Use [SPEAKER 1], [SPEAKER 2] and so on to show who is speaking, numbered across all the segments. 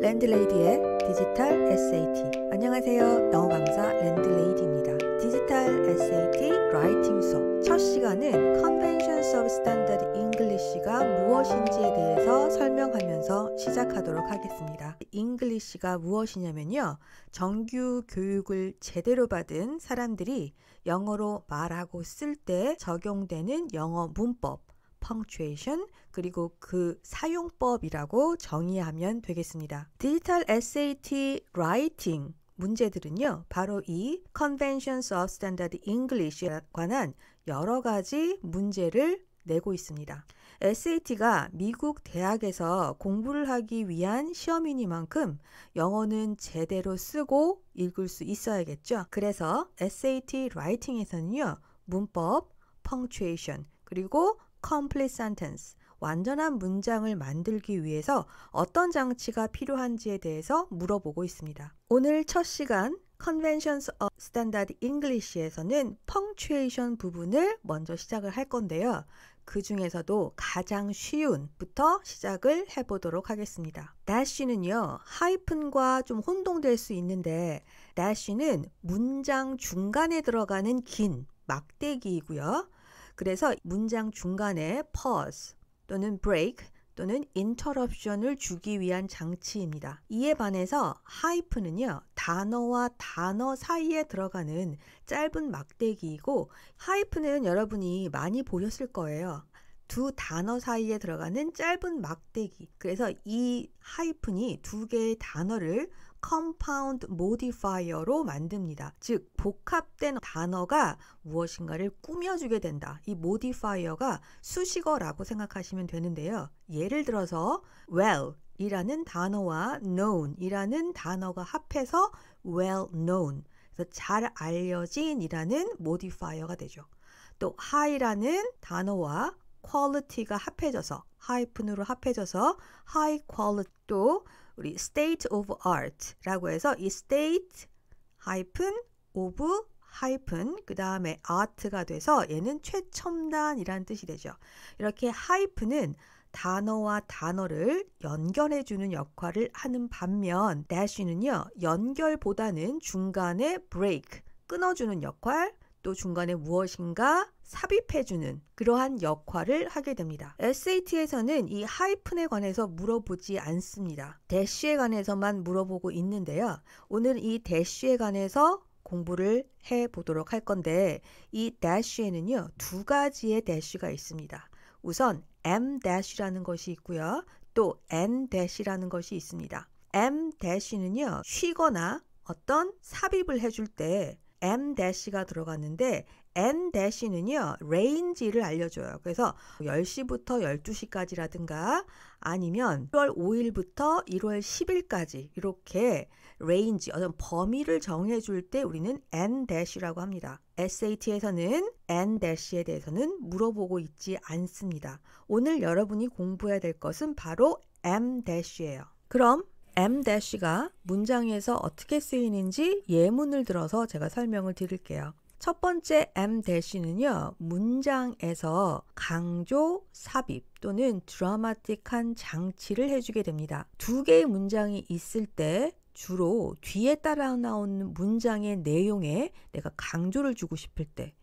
[SPEAKER 1] 랜드레이디의 디지털 SAT. 안녕하세요. 영어 강사 랜드레이디입니다. 디지털 SAT 라이팅 수업 첫 시간은 Conventions of Standard English가 무엇인지에 대해서 설명하면서 시작하도록 하겠습니다. English가 무엇이냐면요, 정규 교육을 제대로 받은 사람들이 영어로 말하고 쓸 때 적용되는 영어 문법, punctuation, 그리고 그 사용법이라고 정의하면 되겠습니다. 디지털 SAT 라이팅 문제들은요, 바로 이 Conventions of Standard English에 관한 여러 가지 문제를 내고 있습니다. SAT가 미국 대학에서 공부를 하기 위한 시험이니만큼 영어는 제대로 쓰고 읽을 수 있어야겠죠. 그래서 SAT 라이팅에서는요, 문법, punctuation, 그리고 complete sentence, 완전한 문장을 만들기 위해서 어떤 장치가 필요한지에 대해서 물어보고 있습니다. 오늘 첫 시간 Conventions of Standard English에서는 punctuation 부분을 먼저 시작을 할 건데요. 그 중에서도 가장 쉬운부터 시작을 해보도록 하겠습니다. dash는요, 하이픈과 좀 혼동될 수 있는데 dash는 문장 중간에 들어가는 긴 막대기이고요. 그래서 문장 중간에 pause 또는 break 또는 interruption을 주기 위한 장치입니다. 이에 반해서 하이픈은요, 단어와 단어 사이에 들어가는 짧은 막대기이고, 하이픈은 여러분이 많이 보셨을 거예요. 두 단어 사이에 들어가는 짧은 막대기. 그래서 이 하이픈이 두 개의 단어를 compound modifier로 만듭니다. 즉, 복합된 단어가 무엇인가를 꾸며주게 된다. 이 modifier가 수식어라고 생각하시면 되는데요. 예를 들어서 well 이라는 단어와 known 이라는 단어가 합해서 well known, 그래서 잘 알려진 이라는 modifier가 되죠. 또 high라는 단어와 quality가 합해져서 하이픈으로 합해져서 high quality, 또 우리 state of art라고 해서 이 state 하이픈 of 하이픈 그 다음에 art가 돼서 얘는 최첨단이란 뜻이 되죠. 이렇게 하이픈은 단어와 단어를 연결해주는 역할을 하는 반면 dash는요, 연결보다는 중간에 break, 끊어주는 역할, 또 중간에 무엇인가 삽입해주는 그러한 역할을 하게 됩니다. SAT에서는 이 하이픈에 관해서 물어보지 않습니다. 대쉬에 관해서만 물어보고 있는데요. 오늘 이 대쉬에 관해서 공부를 해보도록 할 건데, 이 대쉬에는요, 두 가지의 대쉬가 있습니다. 우선 M-라는 것이 있고요. 또 N-라는 것이 있습니다. M-는요, 쉬거나 어떤 삽입을 해줄 때 M-가 들어갔는데 N-는요, range를 알려줘요. 그래서 10시부터 12시까지라든가 아니면 1월 5일부터 1월 10일까지 이렇게 range, 어떤 범위를 정해줄 때 우리는 N-라고 합니다. SAT에서는 N-에 대해서는 물어보고 있지 않습니다. 오늘 여러분이 공부해야 될 것은 바로 M-예요. 그럼 M-가 문장에서 어떻게 쓰이는지 예문을 들어서 제가 설명을 드릴게요. 첫 번째 M-는요, 문장에서 강조, 삽입 또는 드라마틱한 장치를 해주게 됩니다. 두 개의 문장이 있을 때 주로 뒤에 따라 나오는 문장의 내용에 내가 강조를 주고 싶을 때,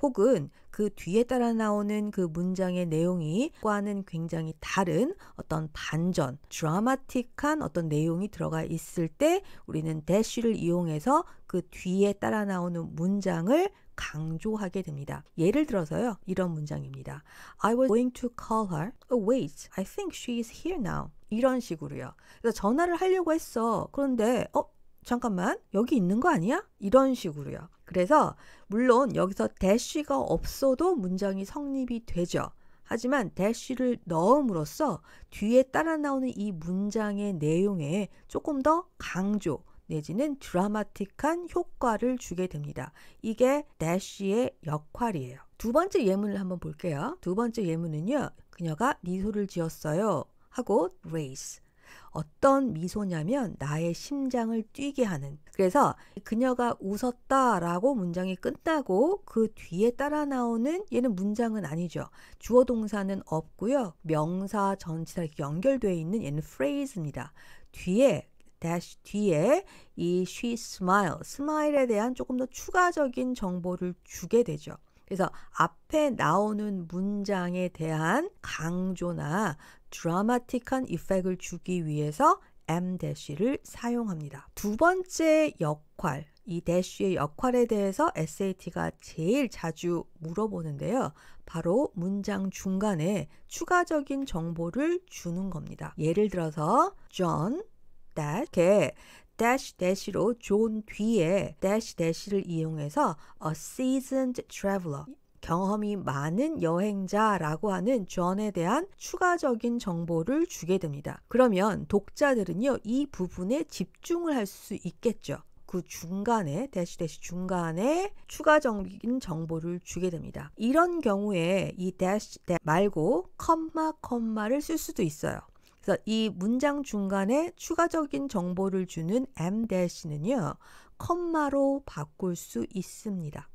[SPEAKER 1] 혹은 그 뒤에 따라 나오는 그 문장의 내용이 과는 굉장히 다른 어떤 반전, 드라마틱한 어떤 내용이 들어가 있을 때 우리는 dash를 이용해서 그 뒤에 따라 나오는 문장을 강조하게 됩니다. 예를 들어서요, 이런 문장입니다. I was going to call her. Oh wait, I think she is here now. 이런 식으로요. 그래서 전화를 하려고 했어. 그런데 잠깐만, 여기 있는 거 아니야? 이런 식으로요. 그래서 물론 여기서 dash가 없어도 문장이 성립이 되죠. 하지만 dash를 넣음으로써 뒤에 따라 나오는 이 문장의 내용에 조금 더 강조 내지는 드라마틱한 효과를 주게 됩니다. 이게 dash의 역할이에요. 두 번째 예문을 한번 볼게요. 두 번째 예문은요, 그녀가 미소를 지었어요 하고 raise. 어떤 미소냐면 나의 심장을 뛰게 하는. 그래서 그녀가 웃었다라고 문장이 끝나고 그 뒤에 따라 나오는, 얘는 문장은 아니죠. 주어 동사는 없고요. 명사, 전치사 이렇게 연결되어 있는 얘는 phrase입니다. 뒤에 dash 뒤에 이 she smile에 대한 조금 더 추가적인 정보를 주게 되죠. 그래서 앞에 나오는 문장에 대한 강조나 드라마틱한 이펙트를 주기 위해서 m-를 사용합니다. 두 번째 역할, 이 dash의 역할에 대해서 SAT가 제일 자주 물어보는데요. 바로 문장 중간에 추가적인 정보를 주는 겁니다. 예를 들어서 John dash-로 존 뒤에 dash-를 이용해서 a seasoned traveler, 경험이 많은 여행자라고 하는 존에 대한 추가적인 정보를 주게 됩니다. 그러면 독자들은요, 이 부분에 집중을 할 수 있겠죠. 그 중간에 dash 중간에 추가적인 정보를 주게 됩니다. 이런 경우에 이 dash 말고 컴마를 쓸 수도 있어요. 그래서 이 문장 중간에 추가적인 정보를 주는 m-는요, 컴마로 바꿀 수 있습니다.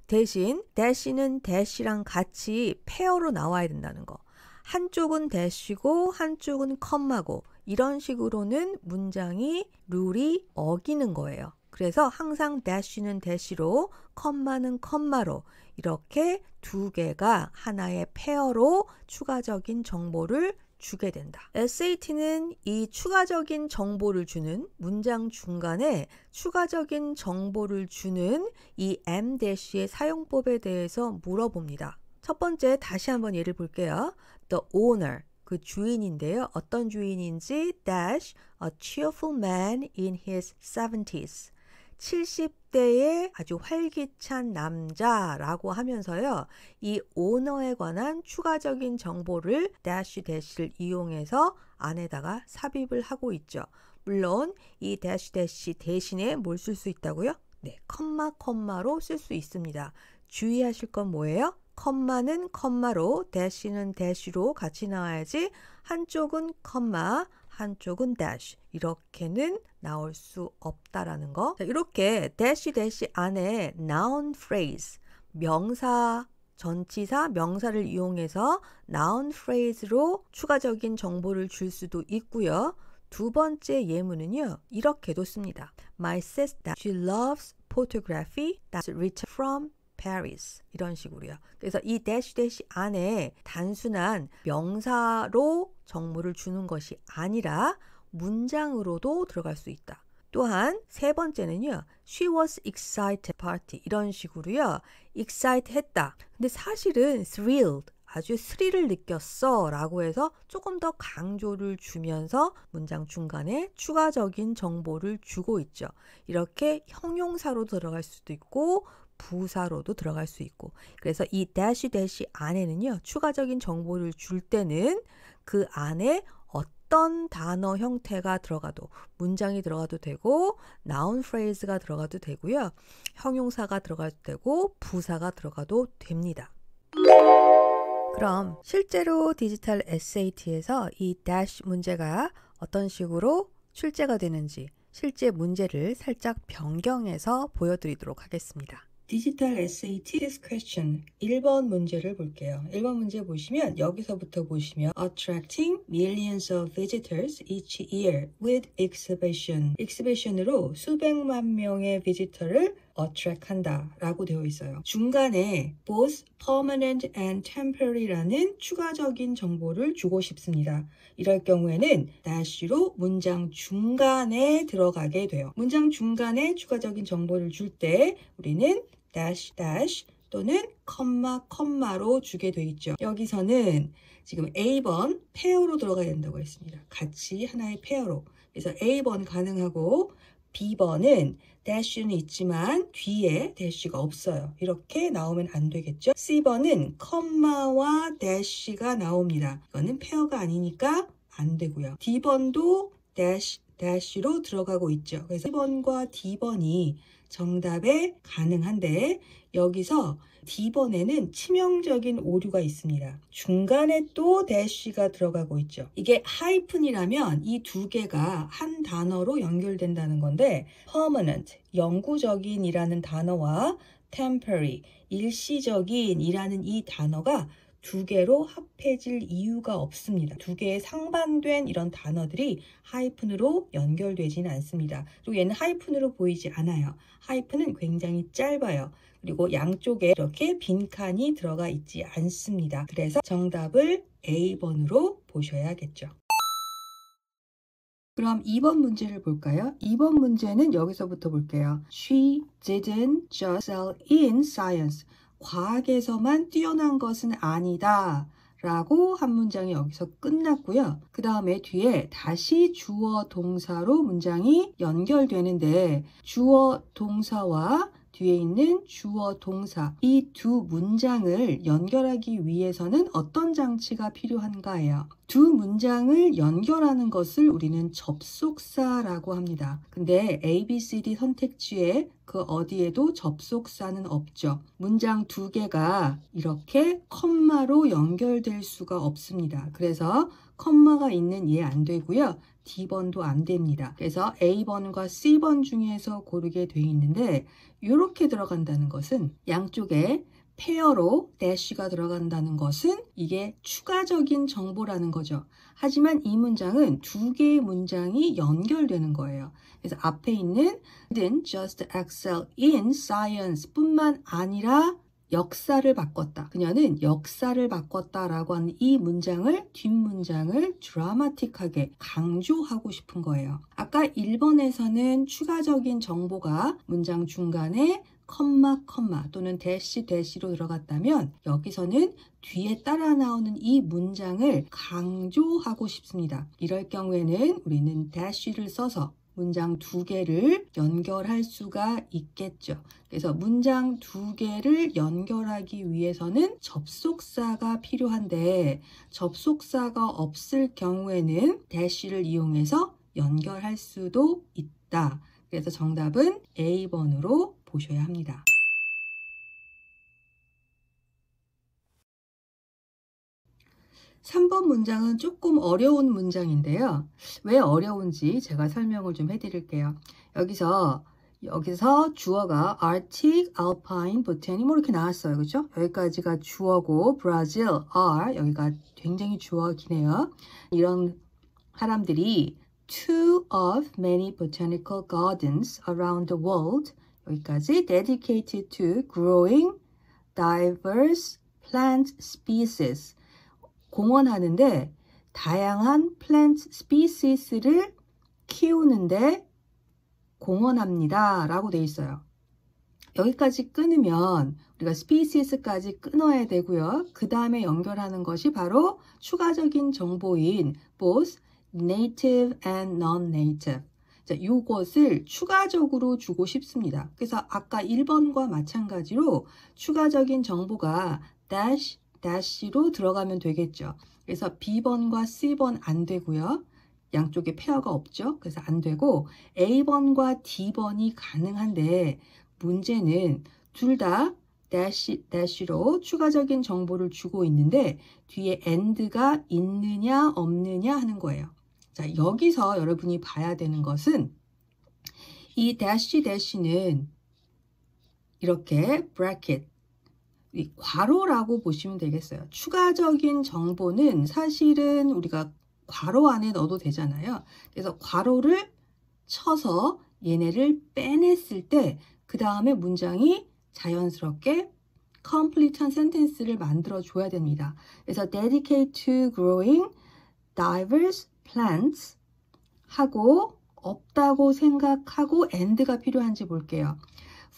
[SPEAKER 1] 대신 dash는 dash랑 같이 페어로 나와야 된다는 거. 한쪽은 dash고 한쪽은 컴마고 이런 식으로는 문장이 룰이 어기는 거예요. 그래서 항상 dash는 dash로 컴마는 컴마로 이렇게 두 개가 하나의 페어로 추가적인 정보를 주게 된다. SAT는 이 추가적인 정보를 주는 문장 중간에 추가적인 정보를 주는 이 m-의 사용법에 대해서 물어봅니다. 첫 번째 다시 한번 예를 볼게요. The owner, 그 주인인데요. 어떤 주인인지 dash a cheerful man in his 70s. 70대의 아주 활기찬 남자라고 하면서요. 이 오너에 관한 추가적인 정보를 dash를 이용해서 안에다가 삽입을 하고 있죠. 물론 이 dash 대신에 뭘 쓸 수 있다고요? 네, 컴마로 쓸 수 있습니다. 주의하실 건 뭐예요? 컴마는 컴마로, dash는 dash로 같이 나와야지 한쪽은 컴마, 한쪽은 dash 이렇게는 나올 수 없다라는 거. 자, 이렇게 dash 안에 noun phrase, 명사, 전치사, 명사를 이용해서 noun phrase로 추가적인 정보를 줄 수도 있고요. 두 번째 예문은요, 이렇게도 씁니다. My sister, she loves photography that's written from Paris. 이런 식으로요. 그래서 이 dash 안에 단순한 명사로 정보를 주는 것이 아니라 문장으로도 들어갈 수 있다. 또한 세 번째는요. She was excited party. 이런 식으로요. excited 했다. 근데 사실은 thrilled. 아주 스릴을 느꼈어 라고 해서 조금 더 강조를 주면서 문장 중간에 추가적인 정보를 주고 있죠. 이렇게 형용사로 들어갈 수도 있고 부사로도 들어갈 수 있고, 그래서 이 dash 안에는요, 추가적인 정보를 줄 때는 그 안에 어떤 단어 형태가 들어가도, 문장이 들어가도 되고, noun phrase가 들어가도 되고요, 형용사가 들어가도 되고, 부사가 들어가도 됩니다. 그럼 실제로 디지털 SAT에서 이 dash 문제가 어떤 식으로 출제가 되는지 실제 문제를 살짝 변경해서 보여드리도록 하겠습니다. 디지털 SAT This Question 1번 문제를 볼게요. 1번 문제 보시면 여기서부터 보시면 Attracting millions of visitors each year with exhibition. exhibition으로 수백만 명의 비지터를 attract한다 라고 되어 있어요. 중간에 both permanent and temporary라는 추가적인 정보를 주고 싶습니다. 이럴 경우에는 dash로 문장 중간에 들어가게 돼요. 문장 중간에 추가적인 정보를 줄 때 우리는 dash 또는 컴마로 주게 돼 있죠. 여기서는 지금 A번 페어로 들어가야 된다고 했습니다. 같이 하나의 페어로. 그래서 A번 가능하고 B번은 dash는 있지만 뒤에 dash가 없어요. 이렇게 나오면 안 되겠죠. C번은 컴마와 dash가 나옵니다. 이거는 페어가 아니니까 안 되고요. D번도 dash로 들어가고 있죠. 그래서 C번과 D번이 정답에 가능한데 여기서 D번에는 치명적인 오류가 있습니다. 중간에 또 dash가 들어가고 있죠. 이게 하이픈이라면 이 두 개가 한 단어로 연결된다는 건데 permanent, 영구적인이라는 단어와 temporary, 일시적인이라는 이 단어가 두 개로 합해질 이유가 없습니다. 두 개의 상반된 이런 단어들이 하이픈으로 연결되지는 않습니다. 그리고 얘는 하이픈으로 보이지 않아요. 하이픈은 굉장히 짧아요. 그리고 양쪽에 이렇게 빈칸이 들어가 있지 않습니다. 그래서 정답을 A번으로 보셔야겠죠. 그럼 2번 문제를 볼까요? 2번 문제는 여기서부터 볼게요. She didn't just excel in science. 과학에서만 뛰어난 것은 아니다. 라고 한 문장이 여기서 끝났고요. 그 다음에 뒤에 다시 주어 동사로 문장이 연결되는데 주어 동사와 뒤에 있는 주어 동사 이 두 문장을 연결하기 위해서는 어떤 장치가 필요한가예요. 두 문장을 연결하는 것을 우리는 접속사라고 합니다. 근데 A, B, C, D 선택지에 그 어디에도 접속사는 없죠. 문장 두 개가 이렇게 컴마로 연결될 수가 없습니다. 그래서 컴마가 있는 얘 안 되고요. D번도 안 됩니다. 그래서 A번과 C번 중에서 고르게 돼 있는데 이렇게 들어간다는 것은 양쪽에 페어로 대쉬가 들어간다는 것은 이게 추가적인 정보라는 거죠. 하지만 이 문장은 두 개의 문장이 연결되는 거예요. 그래서 앞에 있는 didn't just excel in science 뿐만 아니라 역사를 바꿨다. 그녀는 역사를 바꿨다라고 하는 이 문장을 뒷문장을 드라마틱하게 강조하고 싶은 거예요. 아까 1번에서는 추가적인 정보가 문장 중간에 컴마 또는 대시로 들어갔다면 여기서는 뒤에 따라 나오는 이 문장을 강조하고 싶습니다. 이럴 경우에는 우리는 대시를 써서 문장 두 개를 연결할 수가 있겠죠. 그래서 문장 두 개를 연결하기 위해서는 접속사가 필요한데 접속사가 없을 경우에는 대시를 이용해서 연결할 수도 있다. 그래서 정답은 A번으로 보셔야 합니다. 3번 문장은 조금 어려운 문장인데요. 왜 어려운지 제가 설명을 좀 해드릴게요. 여기서 주어가 Arctic, Alpine, Botany 뭐 이렇게 나왔어요. 그죠? 여기까지가 주어고 브라질, are 여기가 굉장히 주어가 기네요. 이런 사람들이 two of many botanical gardens around the world 여기까지 dedicated to growing diverse plant species 공헌하는데 다양한 plant species를 키우는데 공헌합니다 라고 돼 있어요. 여기까지 끊으면 우리가 species까지 끊어야 되고요. 그 다음에 연결하는 것이 바로 추가적인 정보인 both native and non-native 자, 이것을 추가적으로 주고 싶습니다. 그래서 아까 1번과 마찬가지로 추가적인 정보가 dash로 들어가면 되겠죠. 그래서 B번과 C번 안 되고요. 양쪽에 페어가 없죠. 그래서 안 되고 A번과 D번이 가능한데 문제는 둘 다 dash로 추가적인 정보를 주고 있는데 뒤에 and가 있느냐 없느냐 하는 거예요. 자, 여기서 여러분이 봐야 되는 것은 이 dash는 이렇게 bracket 이 괄호라고 보시면 되겠어요. 추가적인 정보는 사실은 우리가 괄호 안에 넣어도 되잖아요. 그래서 괄호를 쳐서 얘네를 빼냈을 때 그 다음에 문장이 자연스럽게 complete한 sentence를 만들어 줘야 됩니다. 그래서 dedicate to growing diverse plants 하고 없다고 생각하고 and가 필요한지 볼게요.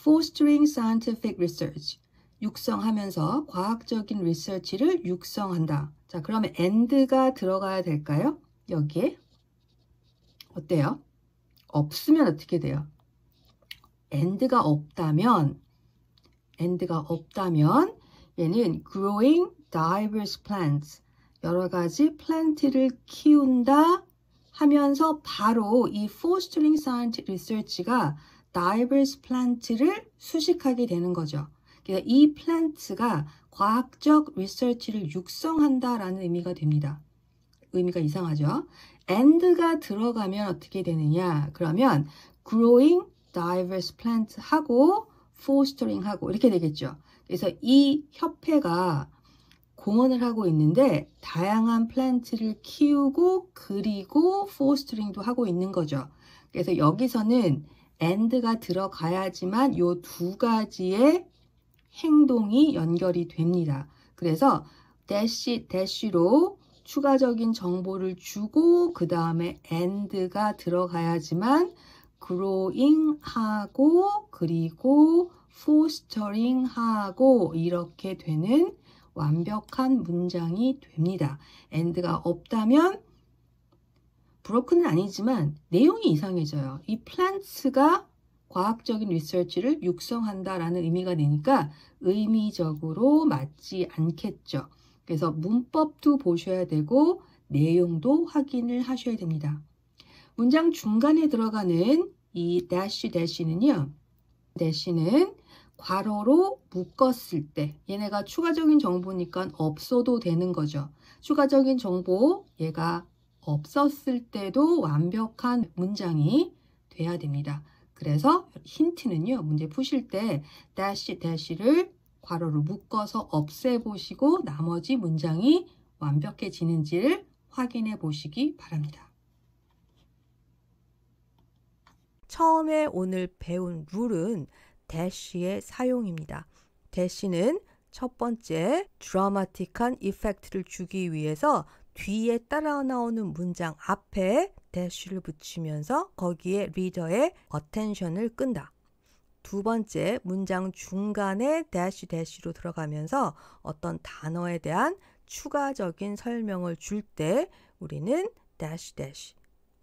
[SPEAKER 1] fostering scientific research 육성하면서 과학적인 리서치를 육성한다. 자, 그러면 and가 들어가야 될까요? 여기에 어때요? 없으면 어떻게 돼요? and가 없다면 얘는 growing diverse plants 여러 가지 플랜트를 키운다 하면서 바로 이 fostering scientific research가 diverse plant를 수식하게 되는 거죠. 그래서 이 플랜트가 과학적 리서치를 육성한다라는 의미가 됩니다. 의미가 이상하죠? and가 들어가면 어떻게 되느냐? 그러면 growing diverse plant 하고 fostering 하고 이렇게 되겠죠. 그래서 이 협회가 공원을 하고 있는데 다양한 플랜트를 키우고 그리고 포스터링도 하고 있는 거죠. 그래서 여기서는 and가 들어가야지만 요 두 가지의 행동이 연결이 됩니다. 그래서 대시로 추가적인 정보를 주고 그 다음에 and가 들어가야지만 growing 하고 그리고 fostering 하고 이렇게 되는 완벽한 문장이 됩니다. and가 없다면 broken은 아니지만 내용이 이상해져요. 이 plants가 과학적인 리서치를 육성한다라는 의미가 되니까 의미적으로 맞지 않겠죠. 그래서 문법도 보셔야 되고 내용도 확인을 하셔야 됩니다. 문장 중간에 들어가는 이 dash는요. dash는 괄호로 묶었을 때 얘네가 추가적인 정보니까 없어도 되는 거죠. 추가적인 정보 얘가 없었을 때도 완벽한 문장이 돼야 됩니다. 그래서 힌트는요. 문제 푸실 때 dash를 괄호로 묶어서 없애보시고 나머지 문장이 완벽해지는지를 확인해 보시기 바랍니다. 처음에 오늘 배운 룰은 dash의 사용입니다. dash는 첫 번째 드라마틱한 이펙트를 주기 위해서 뒤에 따라 나오는 문장 앞에 dash를 붙이면서 거기에 리더의 attention을 끈다. 두 번째, 문장 중간에 dash로 들어가면서 어떤 단어에 대한 추가적인 설명을 줄 때 우리는 dash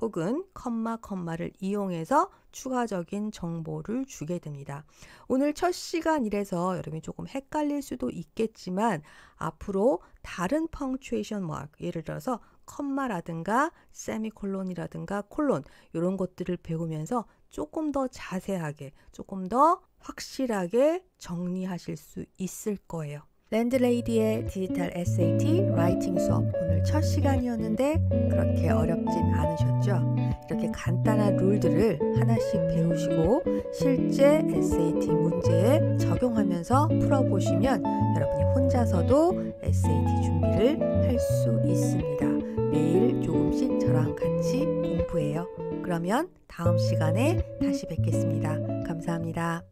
[SPEAKER 1] 혹은 컴마를 이용해서 추가적인 정보를 주게 됩니다. 오늘 첫 시간이라서 여러분이 조금 헷갈릴 수도 있겠지만 앞으로 다른 펑츄에이션 마크, 예를 들어서 컴마라든가 세미콜론이라든가 콜론 이런 것들을 배우면서 조금 더 자세하게, 조금 더 확실하게 정리하실 수 있을 거예요. 랜드레이디의 디지털 SAT 라이팅 수업 오늘 첫 시간이었는데 그렇게 어렵진 않으셨죠? 이렇게 간단한 룰들을 하나씩 배우시고 실제 SAT 문제에 적용하면서 풀어보시면 여러분이 혼자서도 SAT 준비를 할 수 있습니다. 매일 조금씩 저랑 같이 공부해요. 그러면 다음 시간에 다시 뵙겠습니다. 감사합니다.